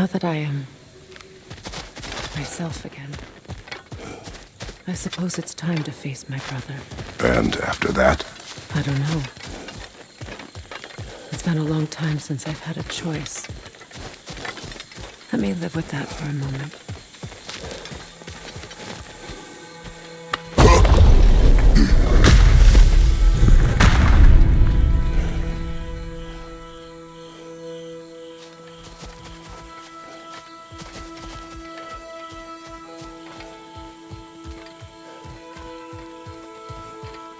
Now that I am myself again, I suppose it's time to face my brother. And after that? I don't know. It's been a long time since I've had a choice. Let me live with that for a moment.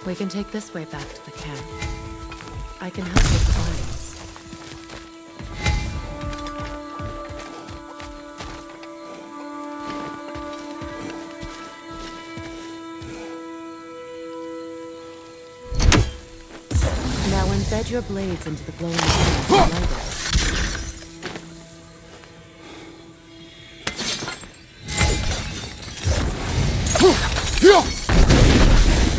We can take this way back to the camp. I can help with the vines. Now embed your blades into the glowing vines and light it.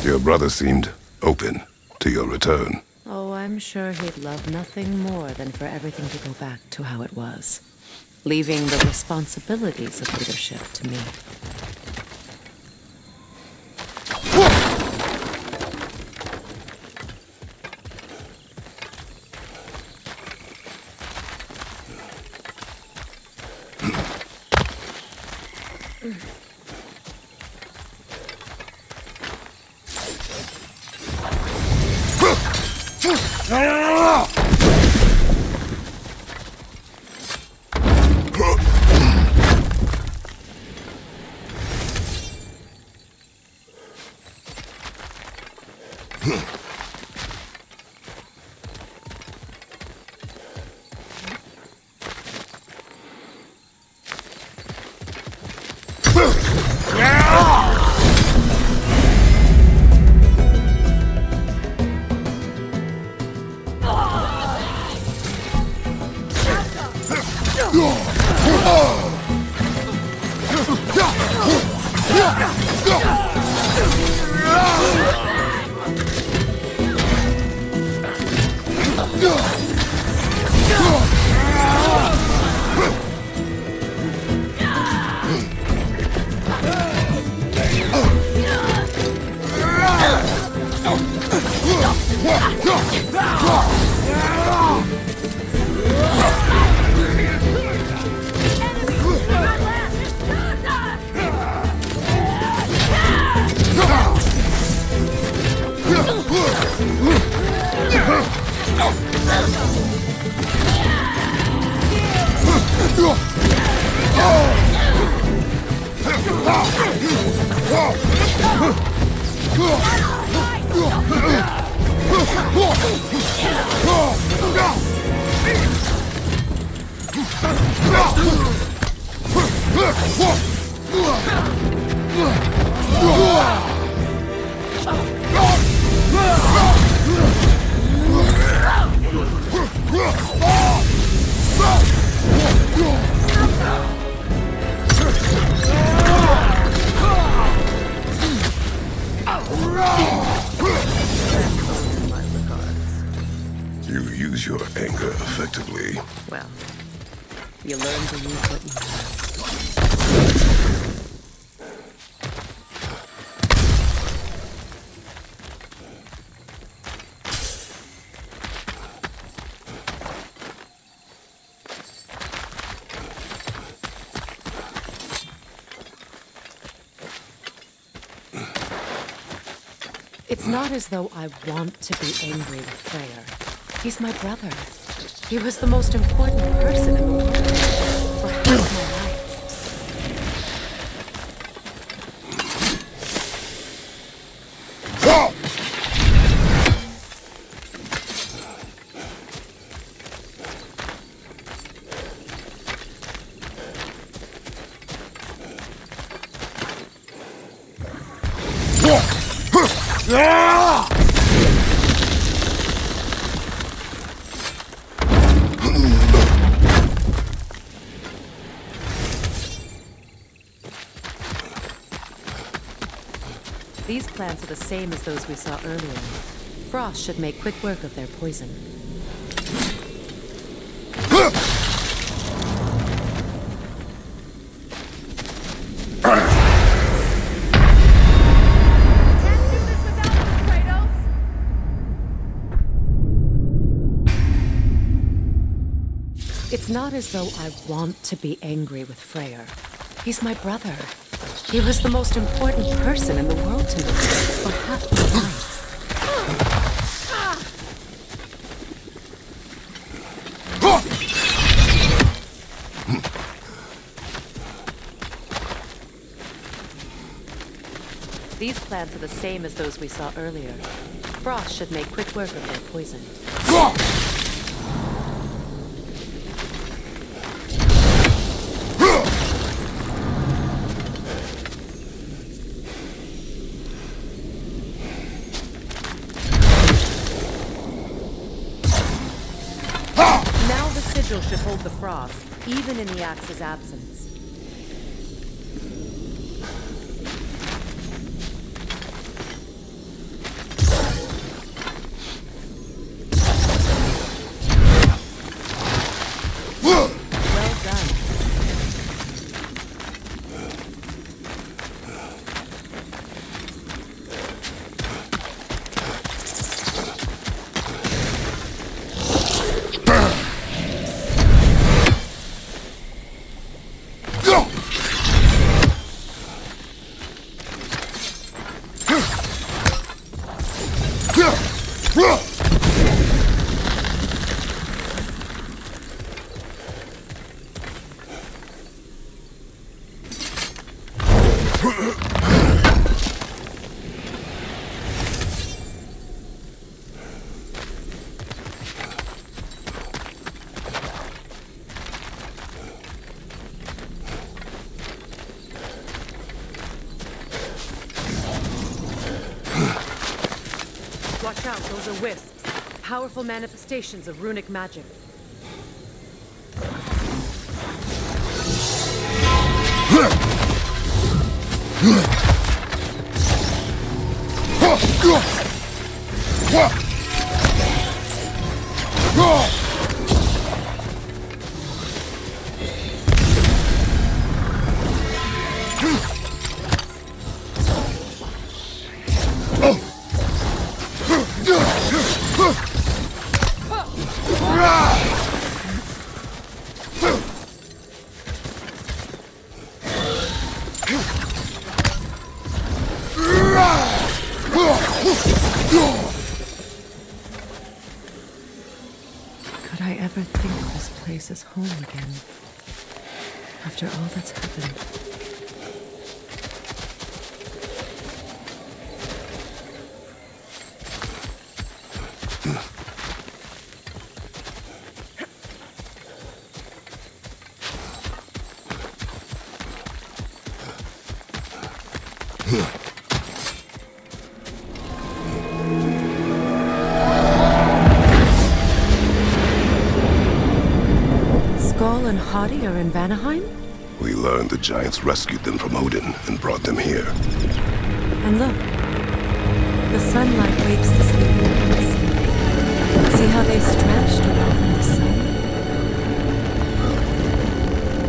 Your brother seemed open to your return. Oh, I'm sure he'd love nothing more than for everything to go back to how it was, leaving the responsibilities of leadership to me. You use your anger effectively. Well, you learn to use what you have. It's not as though I want to be angry with Freyr. He's my brother. He was the most important person in the world for half my life. These plants are the same as those we saw earlier. Frost should make quick work of their poison. It's not as though I want to be angry with Freyr. He's my brother. He was the most important person in the world to me for half my life. These plants are the same as those we saw earlier. Frost should make quick work of their poison. Now the sigil should hold the frost, even in the axe's absence. Watch out, those are wisps. Powerful manifestations of runic magic. Could I ever think this place is home again? After all that's happened. Skoll and Hati are in Vanaheim? We learned the giants rescued them from Odin and brought them here. And look, the sunlight wakes the sleeping ones. See how they stretched around the sun?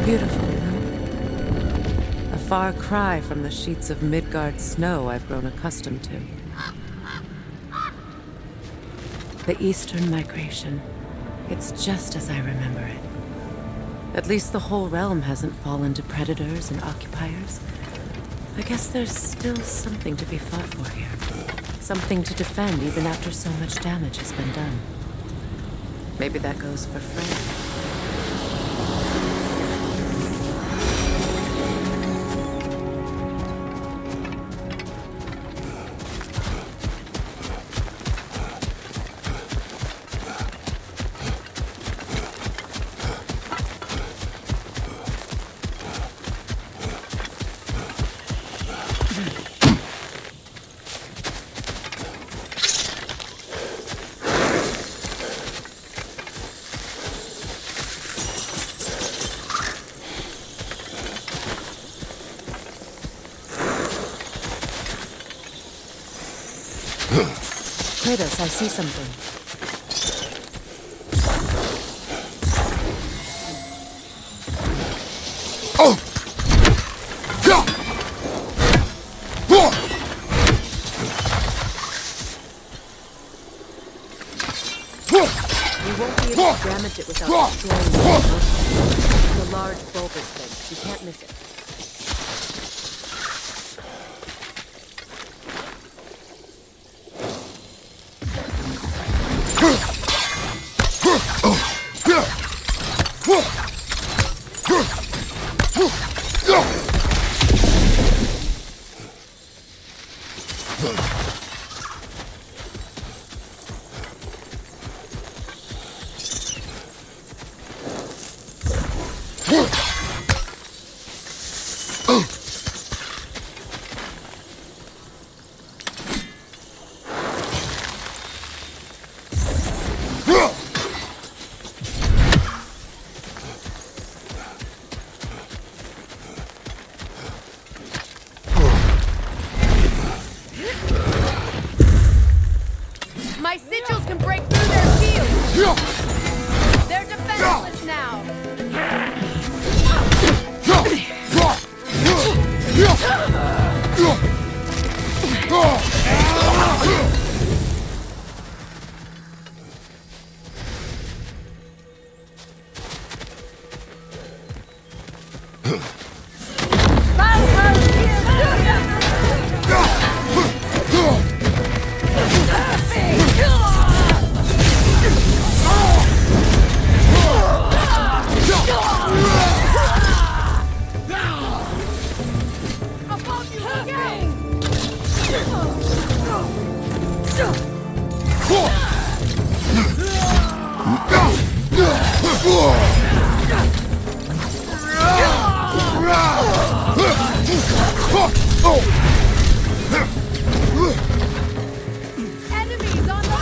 Beautiful, no? A far cry from the sheets of Midgard snow I've grown accustomed to. The Eastern migration. It's just as I remember it. At least the whole realm hasn't fallen to predators and occupiers. I guess there's still something to be fought for here. Something to defend even after so much damage has been done. Maybe that goes for Freyr. Kratos, I see something. Oh! Yeah! We won't be able to grab damage it without destroying it. It's a large bulbous thing. You can't miss it. My sigils can break through their shields! They're defenseless now! Enemies on the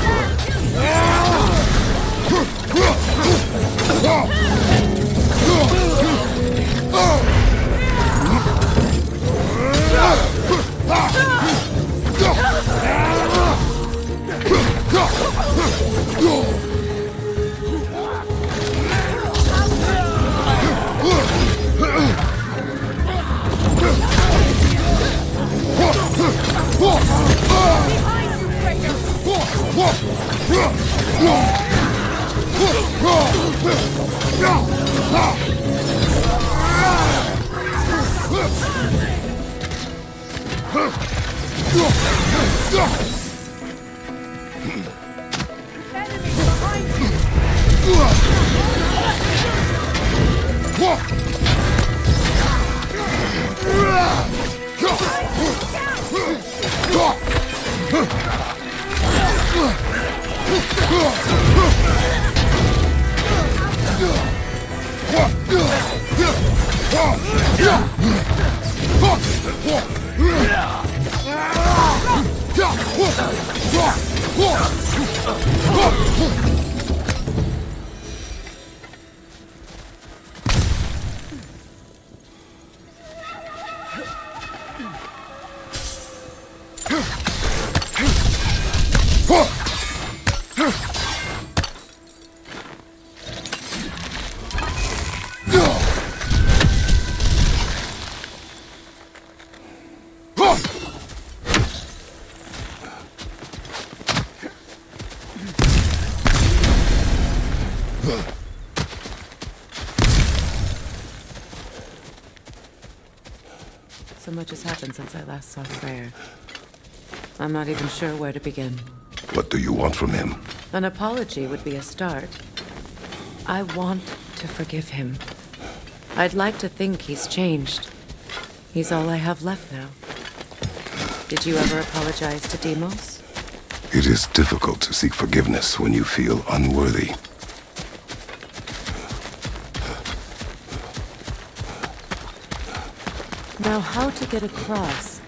So much has happened since I last saw Freyr. I'm not even sure where to begin. What do you want from him? An apology would be a start. I want to forgive him. I'd like to think he's changed. He's all I have left now. Did you ever apologize to Deimos? It is difficult to seek forgiveness when you feel unworthy. Now, how to get across?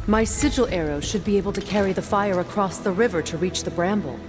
My sigil arrow should be able to carry the fire across the river to reach the bramble.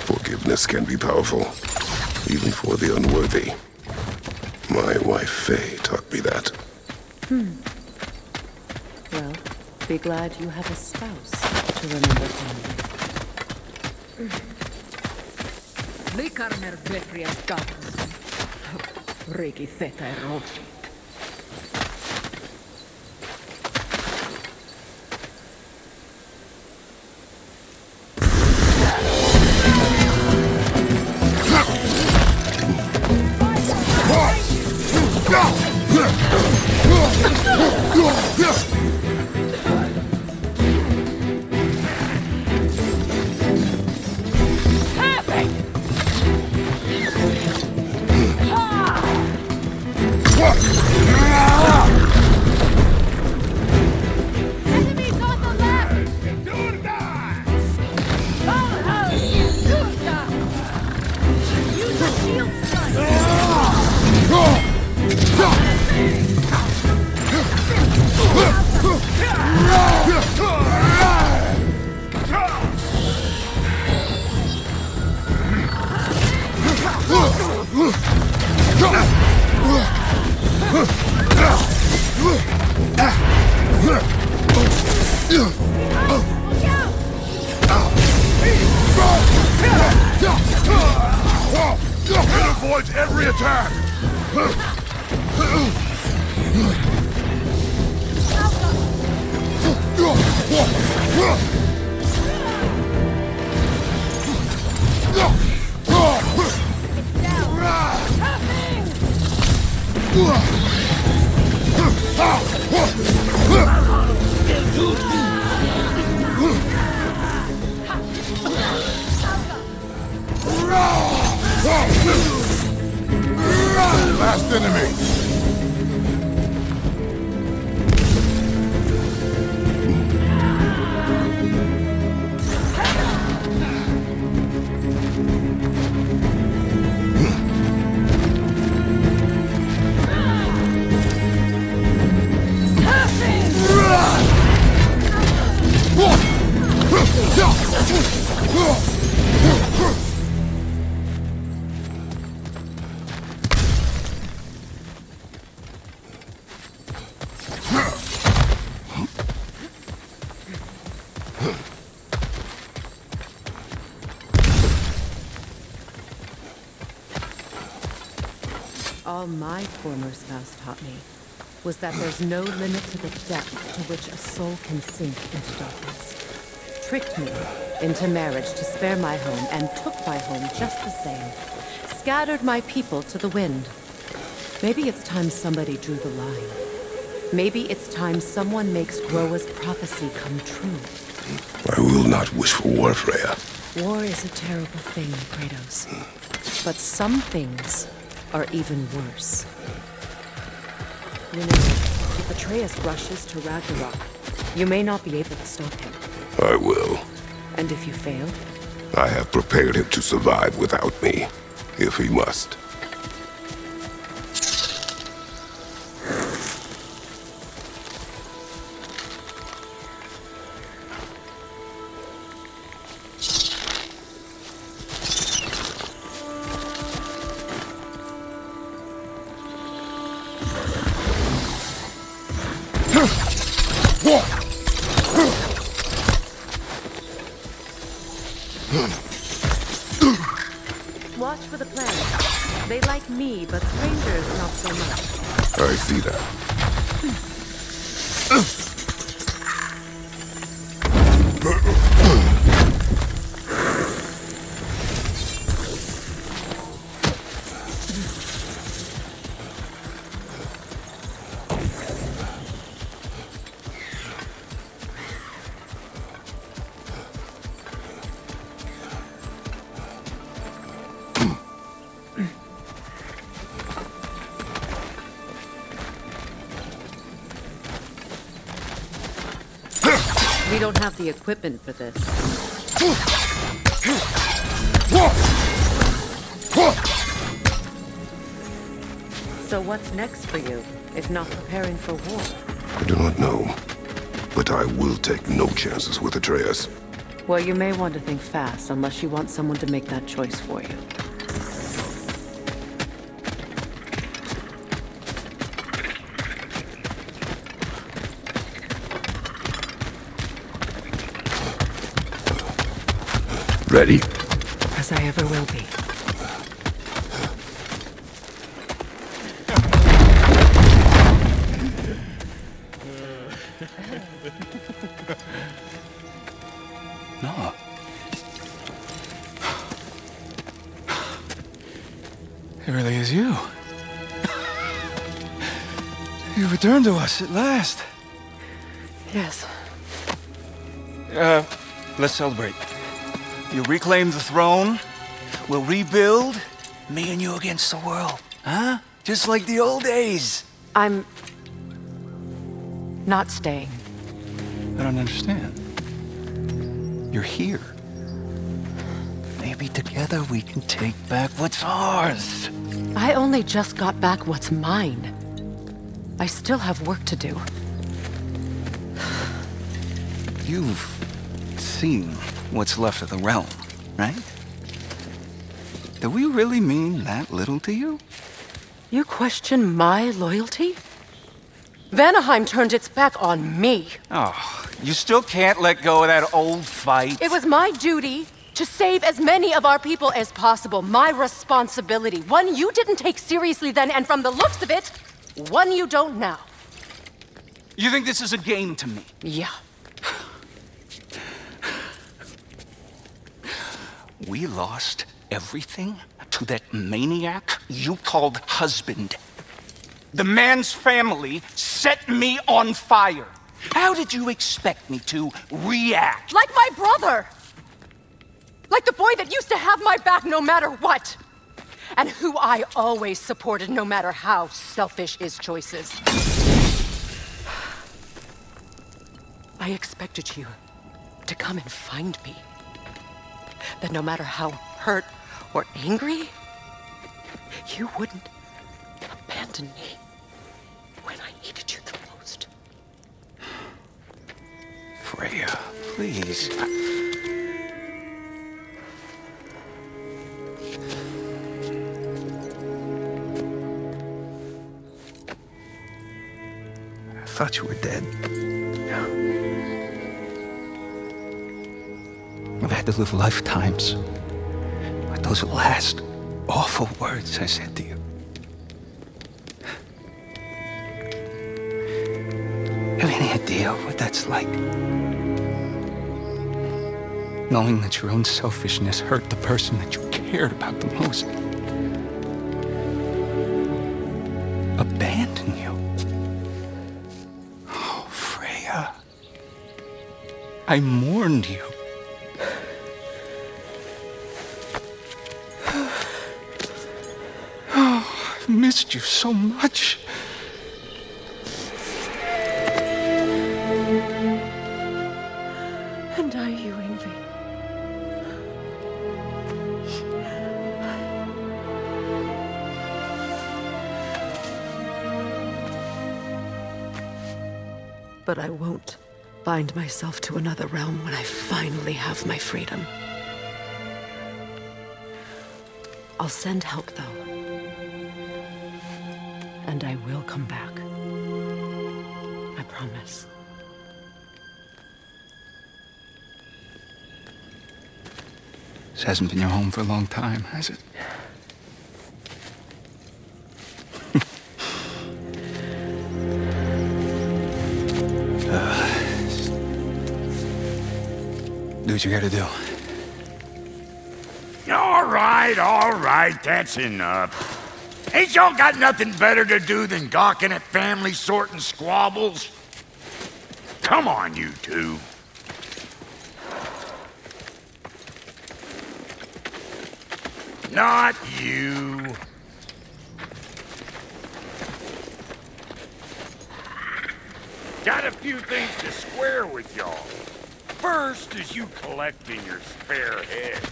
Forgiveness can be powerful, even for the unworthy. My wife Faye taught me that. Well, be glad you have a spouse to remember fondly. Likarner Betrias Gatos. Regi Theta Roshi. Enemies on the left! Use the shield It avoids every attack! Last enemy! All my former spouse taught me was that there's no limit to the depth to which a soul can sink into darkness. Tricked me into marriage to spare my home and took my home just the same. Scattered my people to the wind. Maybe it's time somebody drew the line. Maybe it's time someone makes Groa's prophecy come true. I will not wish for war, Freya. War is a terrible thing, Kratos. But some things are even worse. You know, if Atreus rushes to Ragnarok, You may not be able to stop him. I will. And if you fail? I have prepared him to survive without me, if he must. Watch for the plants. They like me, but strangers not so much. I see that. We don't have the equipment for this. So what's next for you, if not preparing for war? I do not know, but I will take no chances with Atreus. Well, you may want to think fast, unless you want someone to make that choice for you. Ready? As I ever will be. No. It really is you. You returned to us at last. Yes. Let's celebrate. You reclaim the throne. We'll rebuild. Me and you against the world. Huh? Just like the old days. I'm... not staying. I don't understand. You're here. Maybe together we can take back what's ours. I only just got back what's mine. I still have work to do. You've seen what's left of the realm, right? Do we really mean that little to you? You question my loyalty? Vanaheim turned its back on me. Oh, you still can't let go of that old fight? It was my duty to save as many of our people as possible. My responsibility. One you didn't take seriously then, and from the looks of it, one you don't now. You think this is a game to me? Yeah. We lost everything to that maniac you called husband. The man's family set me on fire. How did you expect me to react? Like my brother! Like the boy that used to have my back no matter what! And who I always supported no matter how selfish his choices. I expected you to come and find me. That no matter how hurt or angry, you wouldn't abandon me when I needed you the most. Freya, please. I thought you were dead. I've had to live lifetimes with those last awful words I said to you. Have any idea what that's like? Knowing that your own selfishness hurt the person that you cared about the most. Abandon you. Oh, Freya. I mourned you. Oh, I've missed you so much. And are you, Ingvi? But I won't bind myself to another realm when I finally have my freedom. I'll send help, though. And I will come back. I promise. This hasn't been your home for a long time, has it? Do what you gotta do. All right, that's enough. Ain't y'all got nothing better to do than gawking at family sorting squabbles? Come on, you two. Not you. Got a few things to square with y'all. First is you collecting your spare heads.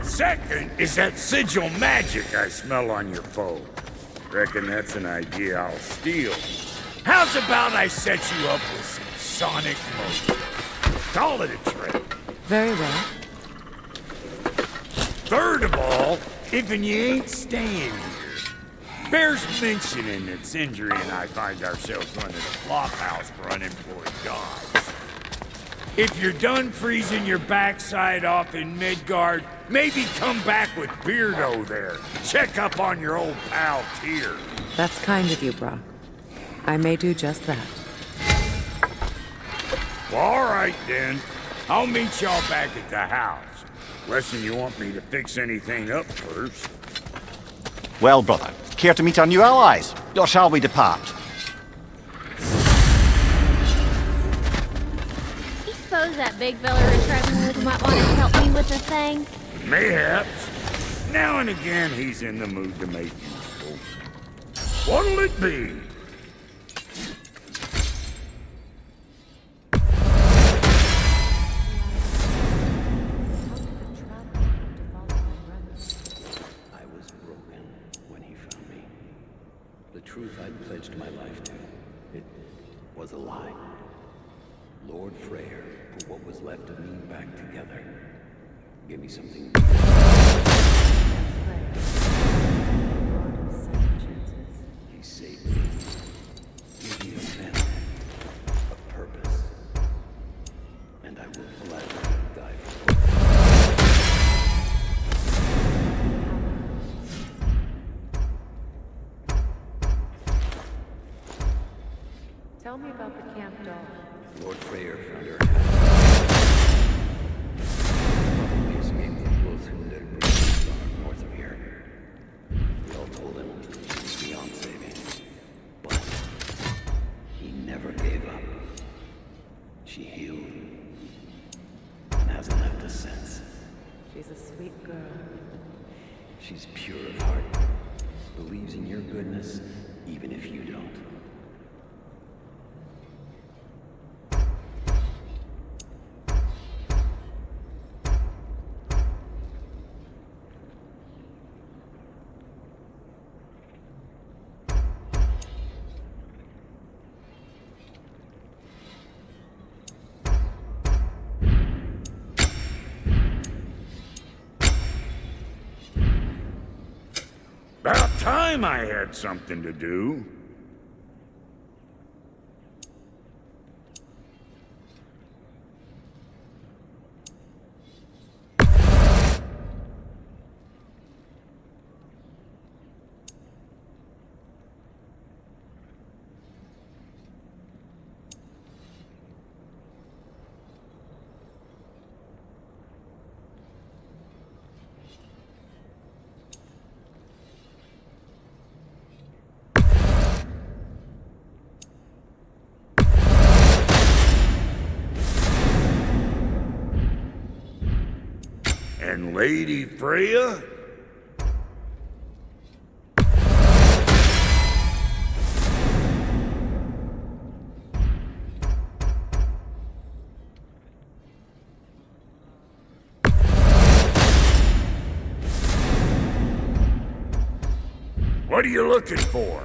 Second is that sigil magic I smell on your foe. Reckon that's an idea I'll steal. How's about I set you up with some sonic motion? Call it a trade. Very well. Third of all, if you ain't staying here, bears mentioning that Sindri and I find ourselves running a flophouse for unemployed gods. If you're done freezing your backside off in Midgard, maybe come back with Beardo there. Check up on your old pal Tyr. That's kind of you, Brock. I may do just that. All right, then. I'll meet y'all back at the house. Unless you want me to fix anything up first. Well, brother, care to meet our new allies? Or shall we depart? I suppose that big fella we're traveling with might want to help me with the thing. Mayhaps. Now and again, he's in the mood to make useful. What'll it be? I was broken when he found me. The truth I'd pledged my life to, it was a lie. Lord Freyr put what was left of me back together. Give me something new. He saved me. Give me a family, a purpose. And I will gladly die for it. Tell me about the camp dog. Lord Freyr found her house. Probably escaped the Bloodhounded Bridge north of here. We all told him he was beyond saving. But he never gave up. She healed and hasn't left a sense. She's a sweet girl. She's pure of heart. Believes in your goodness, even if you don't. About time I had something to do. And Lady Freya? What are you looking for?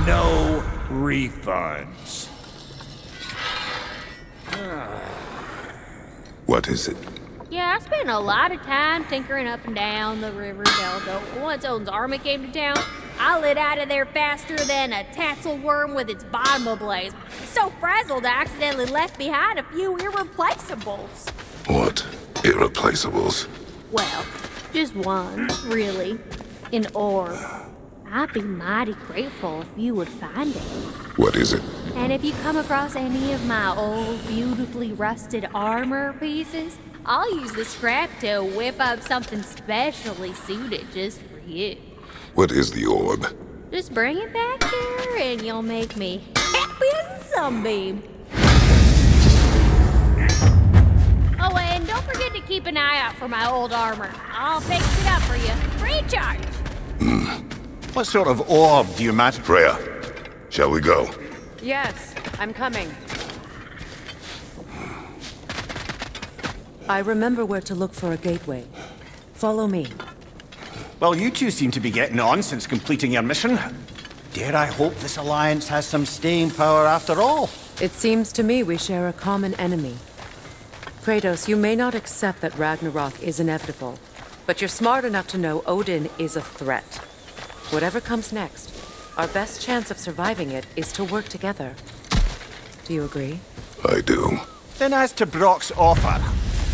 No refunds. What is it? Yeah, I spent a lot of time tinkering up and down the river Delta. Once Odin's army came to town, I lit out of there faster than a tassel worm with its bottom ablaze. So frazzled, I accidentally left behind a few irreplaceables. What? Irreplaceables? Well, just one, really. An orb. I'd be mighty grateful if you would find it. What is it? And if you come across any of my old, beautifully rusted armor pieces, I'll use the scrap to whip up something specially suited just for you. What is the orb? Just bring it back here and you'll make me happy as a sunbeam. Oh, and don't forget to keep an eye out for my old armor. I'll fix it up for you. Free of charge. What sort of orb do you imagine? Freya, shall we go? Yes, I'm coming. I remember where to look for a gateway. Follow me. Well, you two seem to be getting on since completing your mission. Dare I hope this alliance has some staying power after all? It seems to me we share a common enemy. Kratos, you may not accept that Ragnarok is inevitable, but you're smart enough to know Odin is a threat. Whatever comes next, our best chance of surviving it is to work together. Do you agree? I do. Then as to Brock's offer,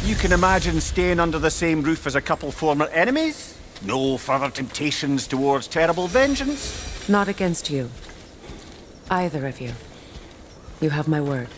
you can imagine staying under the same roof as a couple former enemies? No further temptations towards terrible vengeance? Not against you. Either of you. You have my word.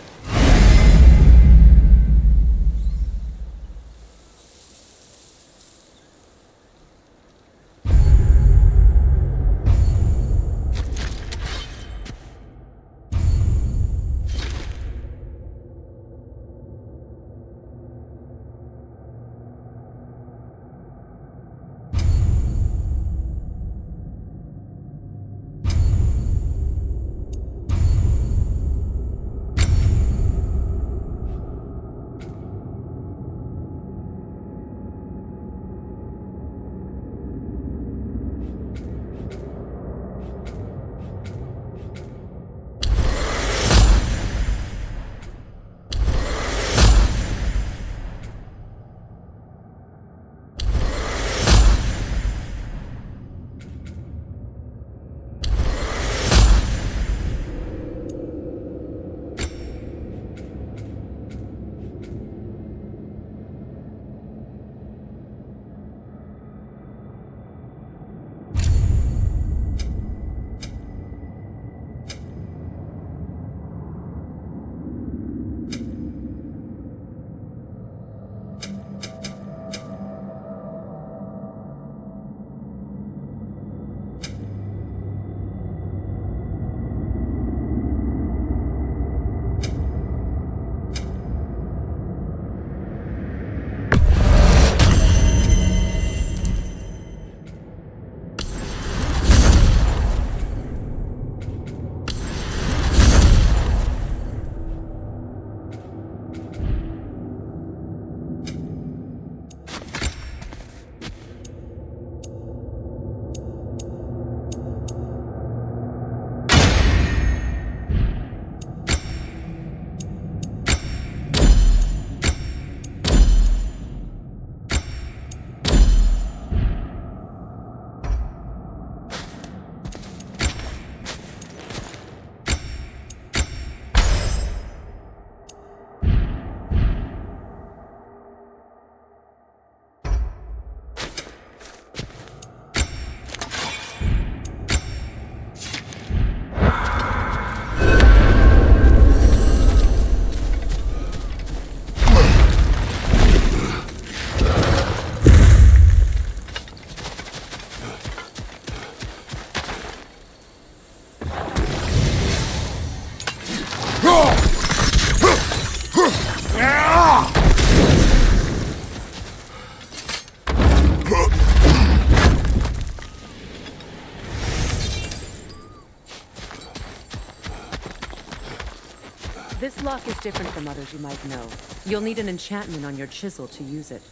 This lock is different from others you might know. You'll need an enchantment on your chisel to use it.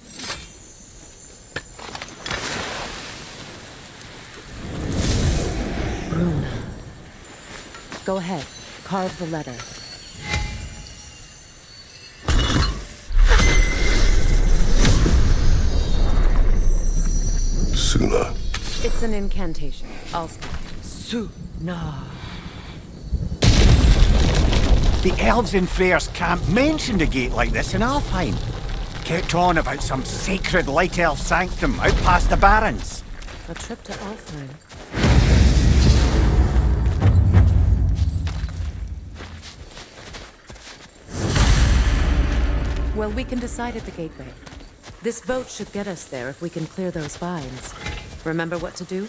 Bruna. Go ahead. Carve the letter. Suna. It's an incantation. I'll spell it. Suna. The elves in Freyr's camp mentioned a gate like this in Alfheim. Kept on about some sacred light elf sanctum out past the barrens. A trip to Alfheim. Well, we can decide at the gateway. This boat should get us there if we can clear those vines. Remember what to do?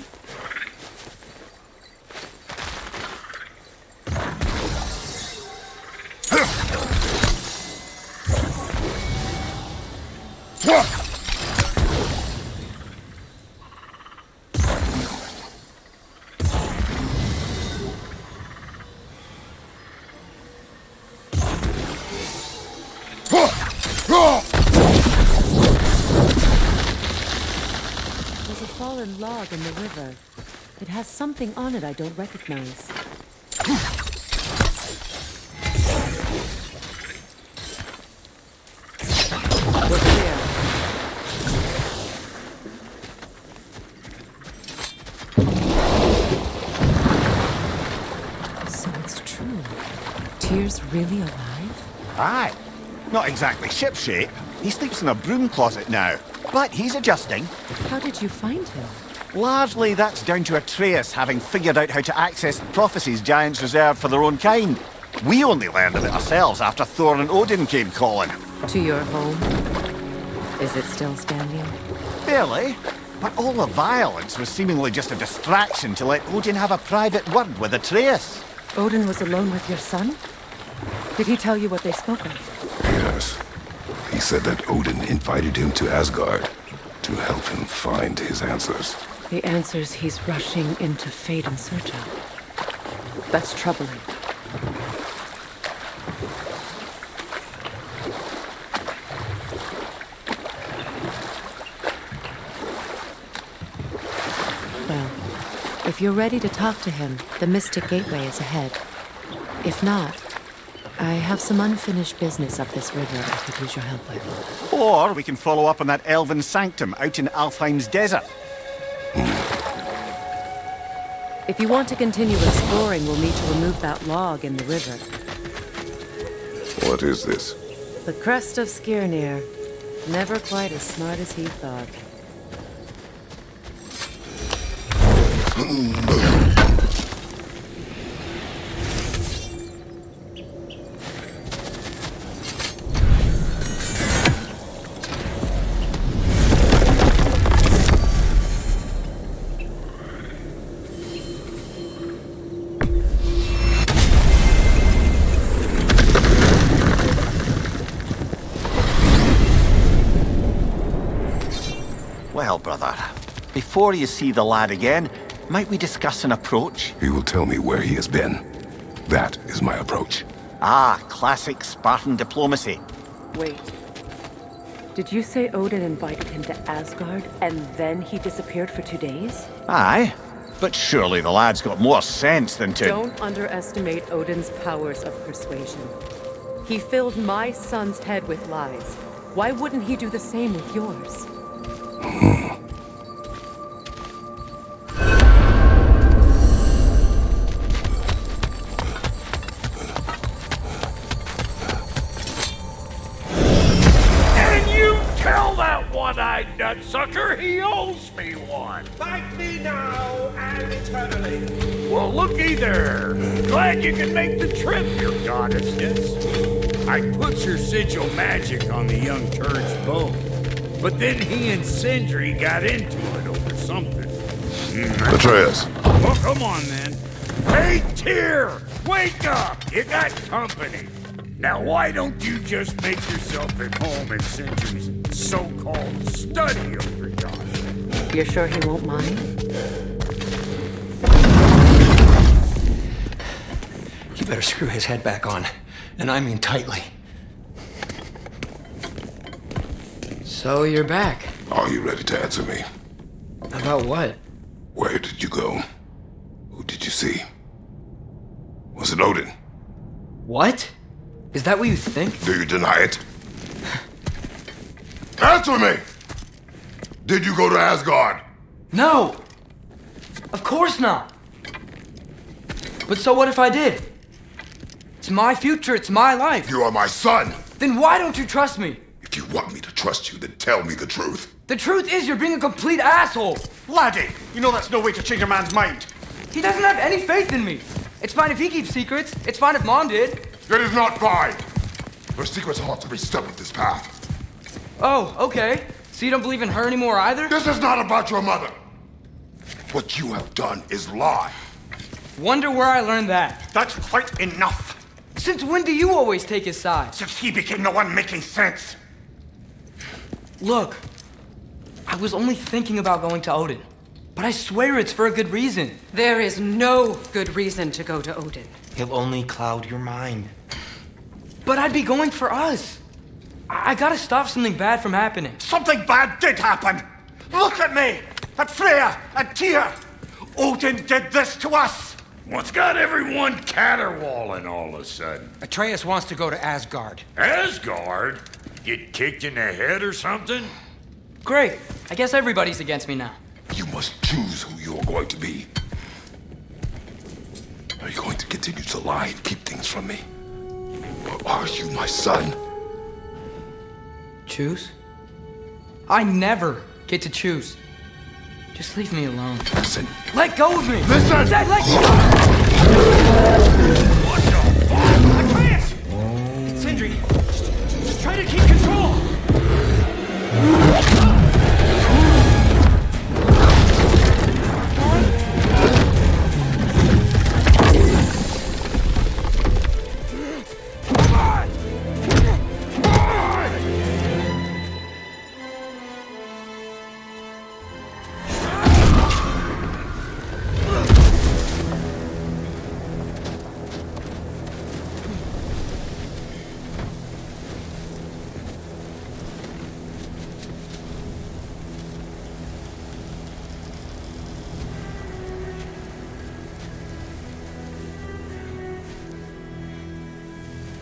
There's a fallen log in the river. It has something on it I don't recognize. We're clear. So it's true. Tyr's really alive? Aye. Not exactly shipshape. He sleeps in a broom closet now. But he's adjusting. How did you find him? Largely that's down to Atreus having figured out how to access the prophecies giants reserved for their own kind. We only learned of it ourselves after Thor and Odin came calling. To your home? Is it still standing? Barely. But all the violence was seemingly just a distraction to let Odin have a private word with Atreus. Odin was alone with your son? Did he tell you what they spoke of? Yes. He said that Odin invited him to Asgard to help him find his answers. The answers he's rushing into fate in search of. That's troubling. Well, if you're ready to talk to him, the Mystic Gateway is ahead. If not, I have some unfinished business up this river I could use your help with. Or we can follow up on that elven sanctum out in Alfheim's desert. If you want to continue exploring, we'll need to remove that log in the river. What is this? The crest of Skirnir. Never quite as smart as he thought. Well, brother, before you see the lad again, might we discuss an approach? He will tell me where he has been. That is my approach. Ah, classic Spartan diplomacy. Wait. Did you say Odin invited him to Asgard, and then he disappeared for 2 days? Aye, but surely the lad's got more sense than to... Don't underestimate Odin's powers of persuasion. He filled my son's head with lies. Why wouldn't he do the same with yours? One-eyed nutsucker, he owes me one. Fight me now and eternally. Well, looky there. Glad you can make the trip, your goddessness. I put your sigil magic on the young turd's bow, but then he and Sindri got into it over something. Atreus. Oh, come on, then. Hey, Tyr! Wake up! You got company. Now, why don't you just make yourself at home in Sindri's so-called study over yonder? You're sure he won't mind? You better screw his head back on. And I mean tightly. So you're back. Are you ready to answer me? About what? Where did you go? Who did you see? Was it Odin? What? Is that what you think? Do you deny it? Answer me! Did you go to Asgard? No! Of course not! But so what if I did? It's my future, it's my life. You are my son! Then why don't you trust me? If you want me to trust you, then tell me the truth. The truth is you're being a complete asshole! Laddie, you know that's no way to change a man's mind. He doesn't have any faith in me. It's fine if he keeps secrets. It's fine if Mom did. It is not fine! Her secrets ought to be step of this path. Oh, okay. So you don't believe in her anymore either? This is not about your mother! What you have done is lie. Wonder where I learned that. That's quite enough. Since when do you always take his side? Since he became the one making sense. Look, I was only thinking about going to Odin. But I swear it's for a good reason. There is no good reason to go to Odin. He'll only cloud your mind. But I'd be going for us. I gotta stop something bad from happening. Something bad did happen. Look at me, at Freya, at Tyr. Odin did this to us. What's got everyone caterwauling all of a sudden? Atreus wants to go to Asgard. Asgard? Get kicked in the head or something? Great. I guess everybody's against me now. You must choose who you're going to be. Are you going to continue to lie and keep things from me? Or are you my son? Choose? I never get to choose. Just leave me alone. Listen. Let go of me! Listen! Say, let go! What the fuck? Atreus! It's Sindri. Just try to keep control!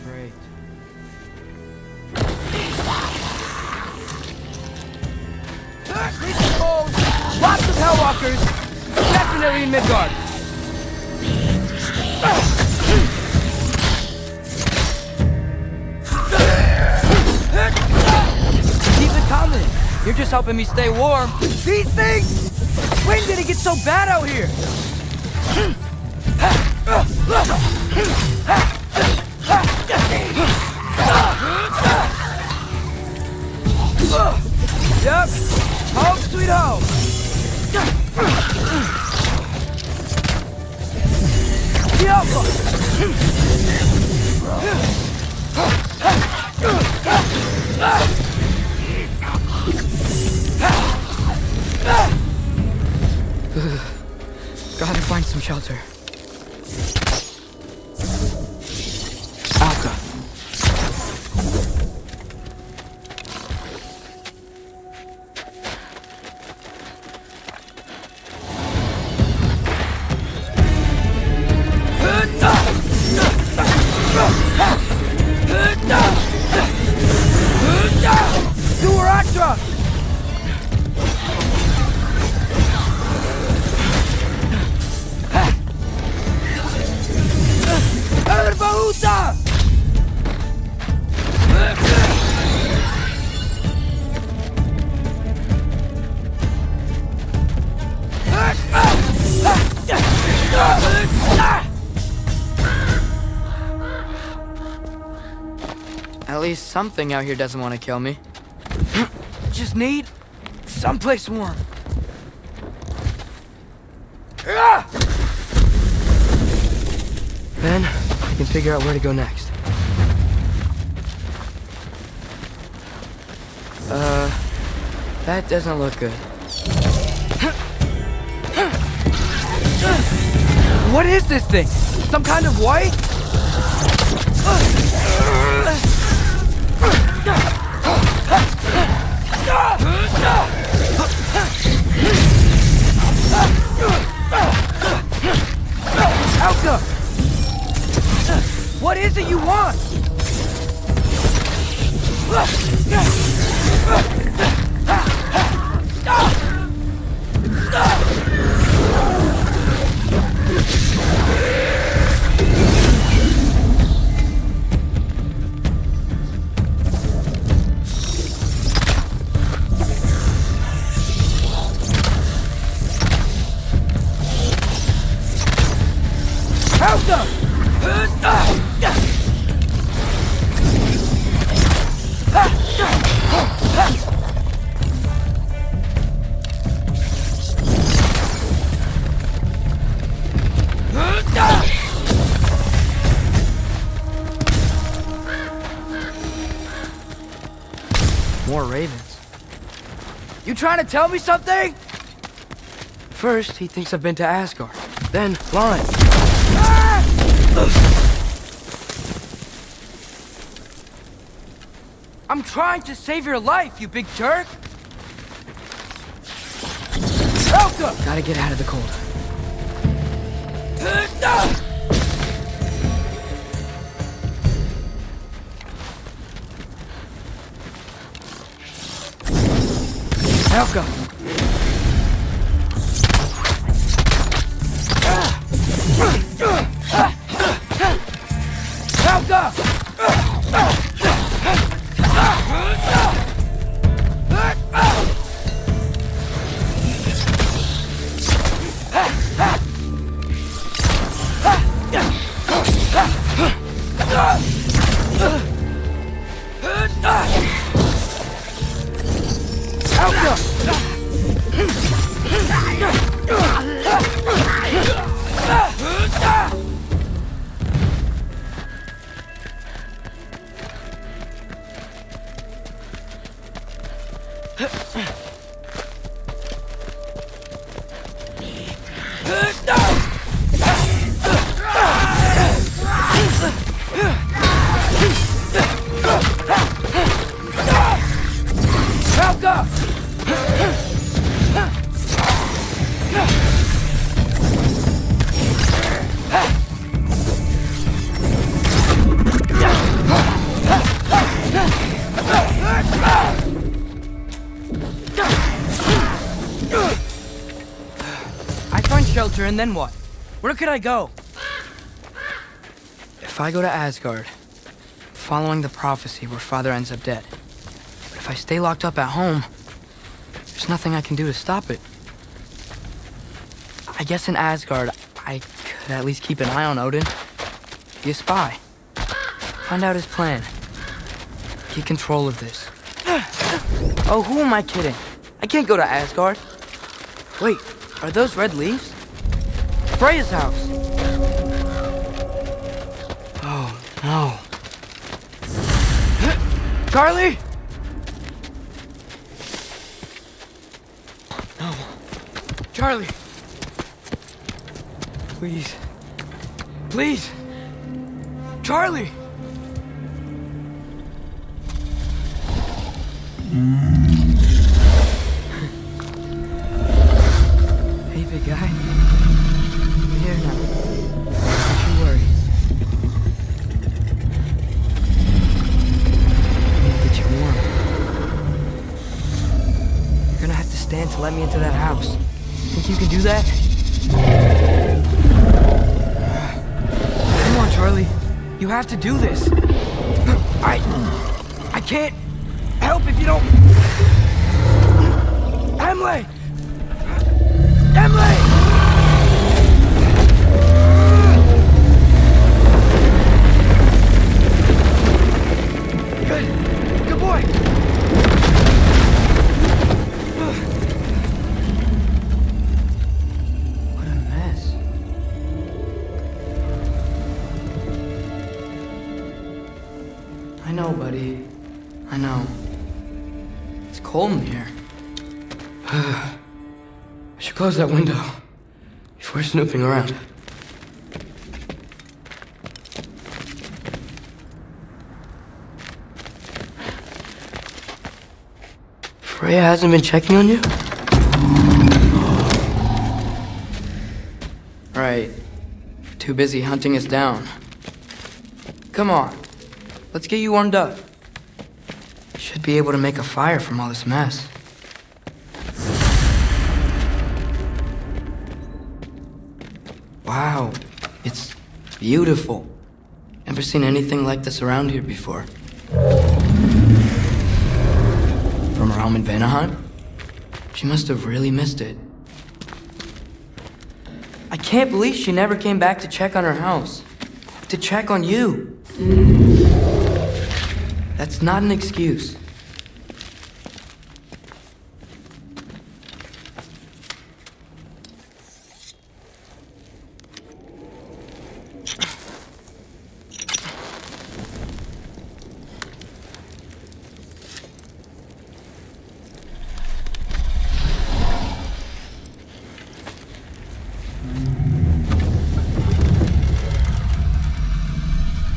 Great. Lots of Hellwalkers! Definitely in Midgard! Keep it coming! You're just helping me stay warm. These things! When did it get so bad out here? Yep. Home sweet home. Gotta find some shelter. Alka. Duratra! Erbaúta! At least something out here doesn't want to kill me. Just need someplace warm. Then I can figure out where to go next. That doesn't look good. What is this thing? Some kind of white? Helga! What is it you want? More ravens. You trying to tell me something? First, he thinks I've been to Asgard. Then, lying. I'm trying to save your life, you big jerk! Helga! Gotta get out of the cold. Helga! Helga! And then what? Where could I go? If I go to Asgard, following the prophecy where Father ends up dead. But if I stay locked up at home, there's nothing I can do to stop it. I guess in Asgard, I could at least keep an eye on Odin. Be a spy. Find out his plan. Get control of this. Oh, who am I kidding? I can't go to Asgard. Wait, are those red leaves? Freya's house! Oh, no. Charlie! No. Charlie! Please. Please! Charlie! Hey, big guy. Here now. Don't you worry. I need to get you warm. You're gonna have to stand to let me into that house. Think you can do that? Come on, Charlie. You have to do this. I can't help if you don't. Emily! Emily! Good boy! What a mess. I know, buddy. I know. It's cold in here. I should close that window before snooping around. Freya hasn't been checking on you? Right. Too busy hunting us down. Come on. Let's get you warmed up. Should be able to make a fire from all this mess. Wow. It's beautiful. Never seen anything like this around here before. From her home in Vanaheim? She must have really missed it. I can't believe she never came back to check on her house. To check on you. That's not an excuse.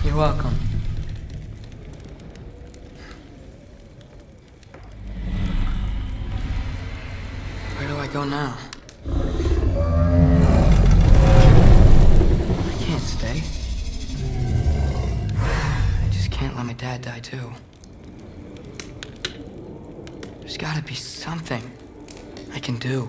You're welcome. Where do I go now? I can't stay. I just can't let my dad die too. There's gotta be something I can do.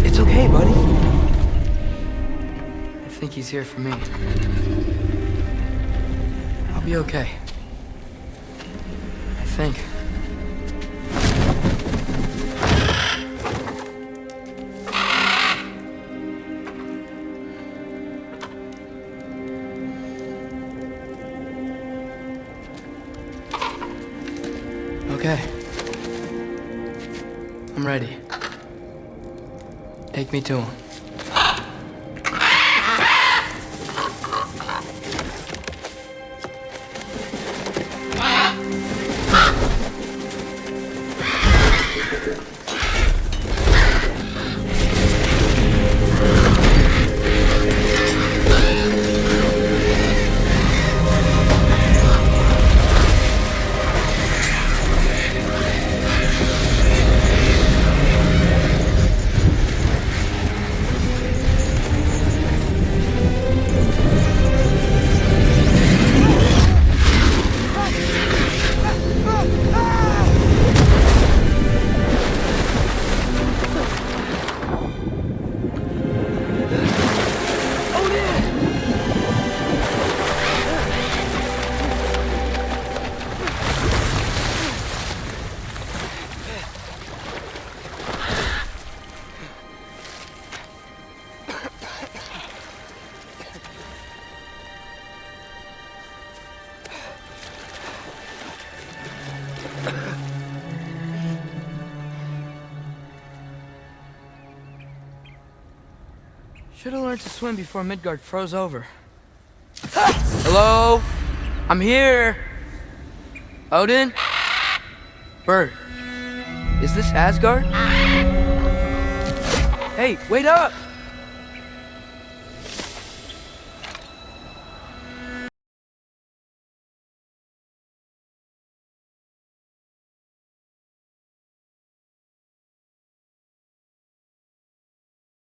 It's okay, buddy. I think he's here for me. I'll be okay. I think. Okay. I'm ready. Take me to him. Should've learned to swim before Midgard froze over. Hello? I'm here! Odin? Bert. Is this Asgard? Hey, wait up!